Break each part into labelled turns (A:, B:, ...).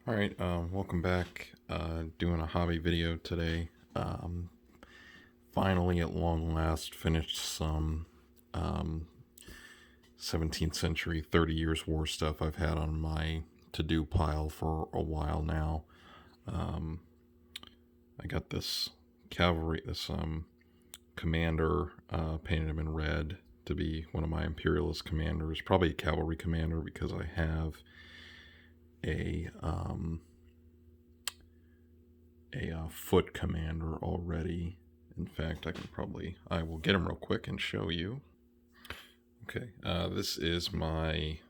A: Alright, welcome back. Doing a hobby video today. Finally, at long last, finished some 17th century, 30 years war stuff I've had on my to-do pile for a while now. I got this cavalry, this commander, painted him in red to be one of my Imperialist commanders. Probably a cavalry commander because I have a foot commander already. In fact, I will get him real quick and show you. Okay, this is my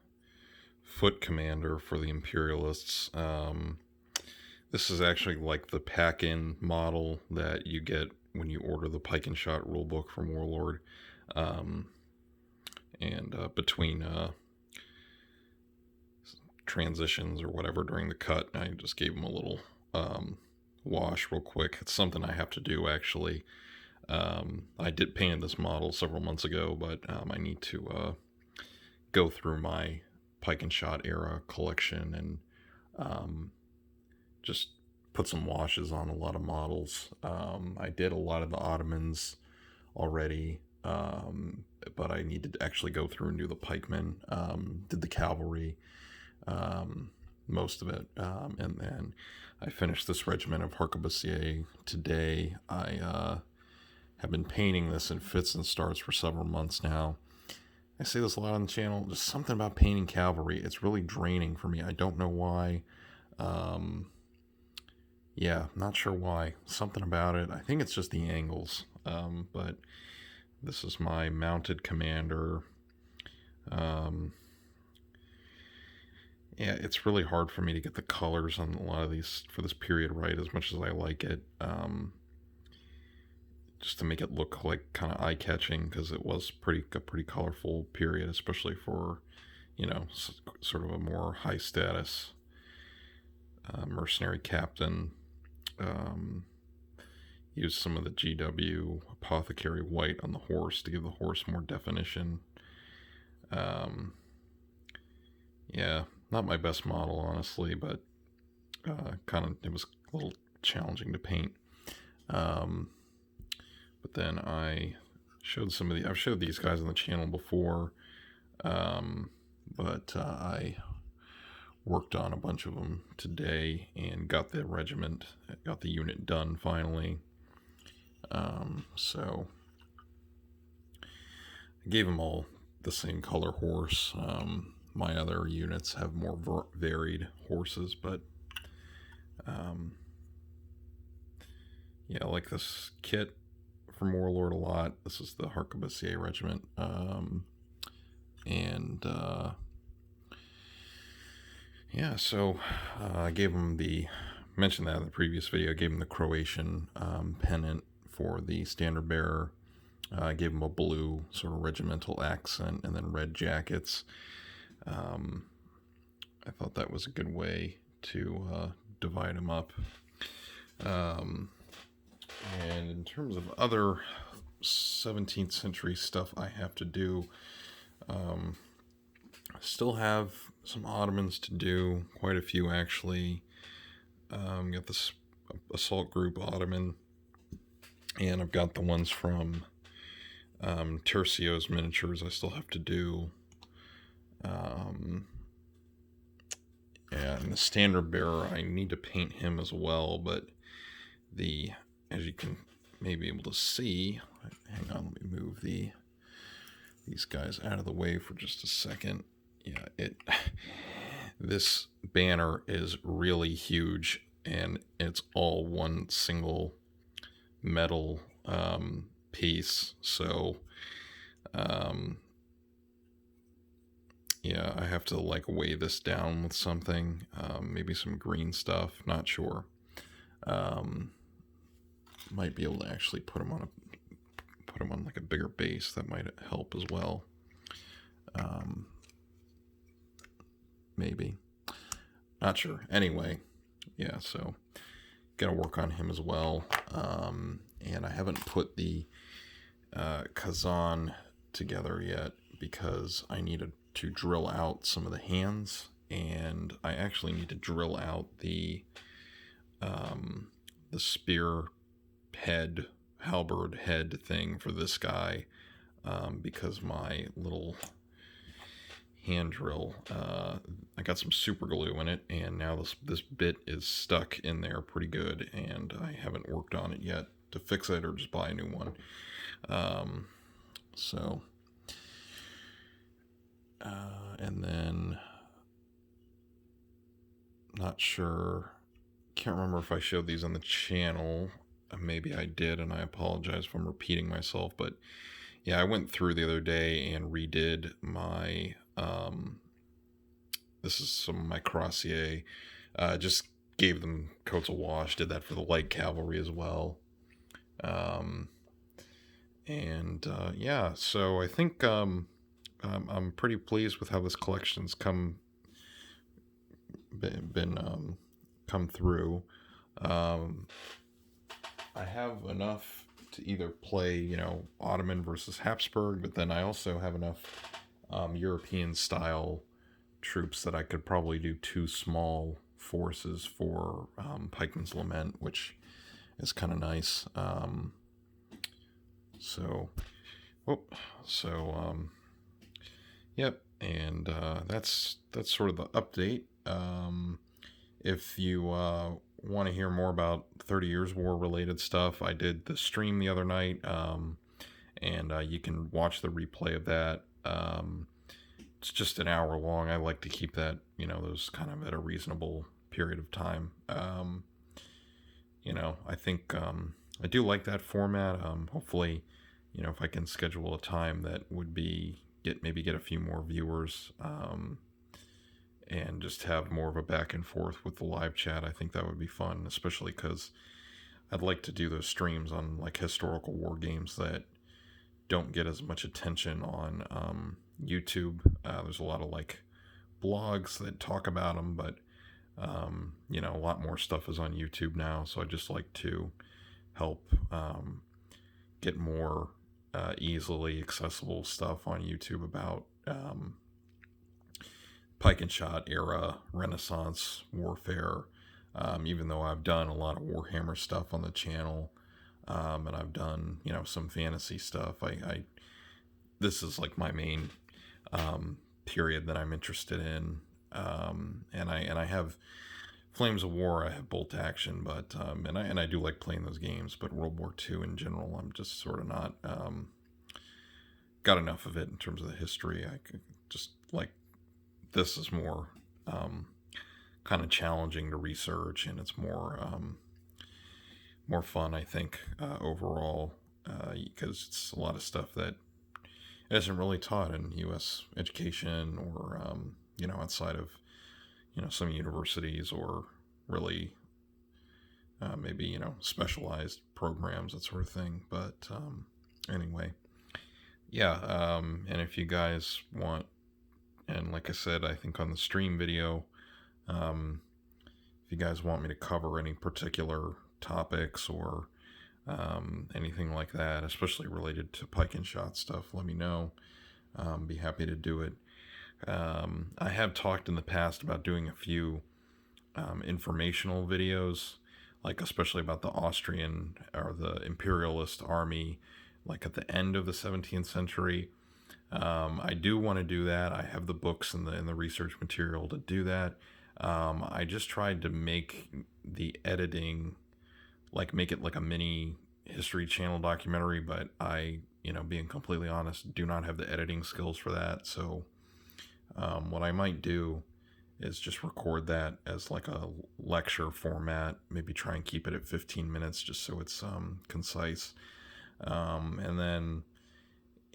A: foot commander for the Imperialists. This is actually like the pack-in model that you get when you order the Pike and Shot rulebook from Warlord. Between transitions or whatever during the cut, I just gave him a little wash real quick. It's something I have to do actually. I did paint this model several months ago, but I need to go through my Pike and Shot era collection and just put some washes on a lot of models. I did a lot of the Ottomans already, but I need to actually go through and do the pikemen. Did the cavalry, most of it, and then I finished this regiment of Arquebusiers today. I have been painting this in fits and starts for several months now. I say this a lot on the channel, just something about painting cavalry. It's really draining for me. I don't know why. Yeah, not sure why. Something about it. I think it's just the angles. But this is my mounted commander. Yeah, it's really hard for me to get the colors on a lot of these for this period right, as much as I like it. Just to make it look like kind of eye-catching, because it was a pretty colorful period, especially for, sort of a more high-status mercenary captain. Used some of the GW apothecary white on the horse to give the horse more definition. Yeah, not my best model, honestly, but it was a little challenging to paint. But then I've showed these guys on the channel before, but I worked on a bunch of them today and got the unit done finally. So I gave them all the same color horse. My other units have more varied horses, but yeah, I like this kit from Warlord a lot. This is the Arquebusiers regiment, yeah, so I gave him mentioned that in the previous video, I gave him the Croatian pennant for the standard bearer. I gave him a blue sort of regimental accent and then red jackets. I thought that was a good way to divide him up. And in terms of other 17th century stuff I have to do, still have some Ottomans to do, quite a few actually. Got this assault group Ottoman, and I've got the ones from Tercio's miniatures I still have to do. Yeah, and the standard bearer, I need to paint him as well, but as you can maybe able to see, hang on, let me move these guys out of the way for just a second. Yeah, this banner is really huge, and it's all one single metal piece, so yeah, I have to weigh this down with something, maybe some green stuff, not sure. Might be able to actually put them on like a bigger base. That might help as well. Maybe, not sure. Anyway, yeah, so gotta work on him as well. And I haven't put the Kazan together yet because I needed to drill out some of the hands and I actually need to drill out the spear head, halberd head thing for this guy, because my little hand drill, I got some super glue in it, and now this bit is stuck in there pretty good, and I haven't worked on it yet to fix it or just buy a new one. And then, not sure, can't remember if I showed these on the channel. Maybe I did, and I apologize if I'm repeating myself, but yeah, I went through the other day and redid my, this is some of my Cuirassier, just gave them coats of wash, did that for the light cavalry as well. Yeah, so I think I'm pretty pleased with how this collection's come through. I have enough to either play, Ottoman versus Habsburg, but then I also have enough European style troops that I could probably do 2 small forces for Pikeman's Lament, which is kind of nice. Yep, and that's sort of the update. If you want to hear more about 30 Years War related stuff, I did the stream the other night, and you can watch the replay of that. It's just an hour long. I like to keep that, those kind of at a reasonable period of time. I think I do like that format. Hopefully, if I can schedule a time that would get a few more viewers, and just have more of a back and forth with the live chat, I think that would be fun, especially because I'd like to do those streams on like historical war games that don't get as much attention on YouTube. There's a lot of like blogs that talk about them, but a lot more stuff is on YouTube now, so I just like to help get more easily accessible stuff on YouTube about pike and shot era, Renaissance warfare, even though I've done a lot of Warhammer stuff on the channel, and I've done, some fantasy stuff. This is like my main period that I'm interested in, and I have Flames of War, I have Bolt Action, but and I do like playing those games, but World War II in general, I'm just sort of not got enough of it in terms of the history. I could just like, this is more kind of challenging to research, and it's more fun, I think, overall, because it's a lot of stuff that isn't really taught in U.S. education or outside of some universities, or really maybe specialized programs, that sort of thing. But anyway, yeah, and if you guys want, and like I said, I think on the stream video, if you guys want me to cover any particular topics or anything like that, especially related to pike and shot stuff, let me know. Be happy to do it. I have talked in the past about doing a few informational videos, like especially about the Austrian or the Imperialist army, like at the end of the 17th century. I do want to do that. I have the books and the research material to do that. I just tried to make the editing, like make it like a mini History Channel documentary, but I, being completely honest, do not have the editing skills for that. So what I might do is just record that as like a lecture format, maybe try and keep it at 15 minutes just so it's concise. And then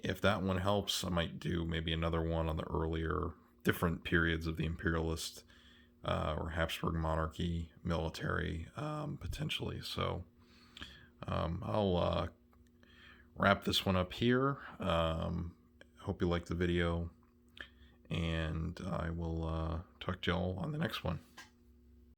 A: if that one helps, I might do maybe another one on the earlier, different periods of the Imperialist or Habsburg monarchy, military, potentially. So I'll wrap this one up here. Hope you liked the video, and I will talk to y'all on the next one.